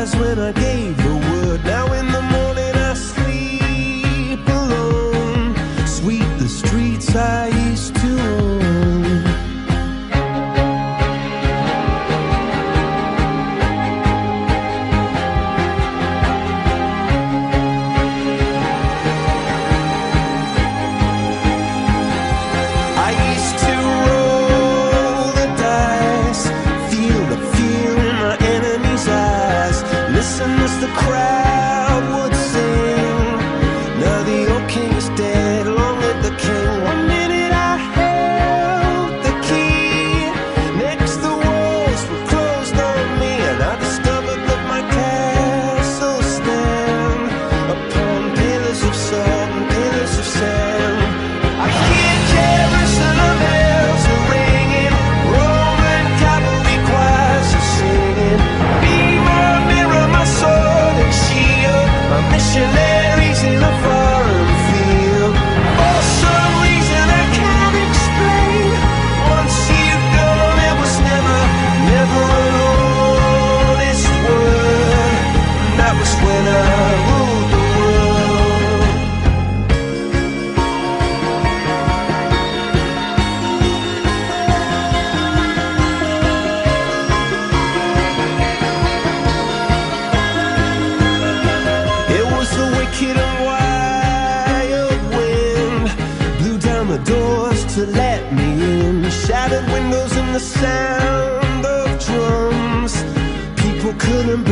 eyes when I gave the word. Now in the morning I sleep alone. Sweep the streets I used to own. I used to roll the dice, feel the fear in my enemy's eyes, listen as the crowd would sing. Now the old king is dead, long live the king. One minute I held the key, next the walls were closed on me, and I discovered that my castle stand upon pillars of salt and pillars of sand. I hear Jerusalem bells are ringing, Roman cavalry choirs are singing. Be my mirror, my sword and shield, my missionaries in a foreign field. For some reason I can't explain, once you've gone it was never, never an honest word. And that was when I ruled the world. It was the wicked and wild wind, blew down the doors to let me in, shattered windows and the sound of drums. People couldn't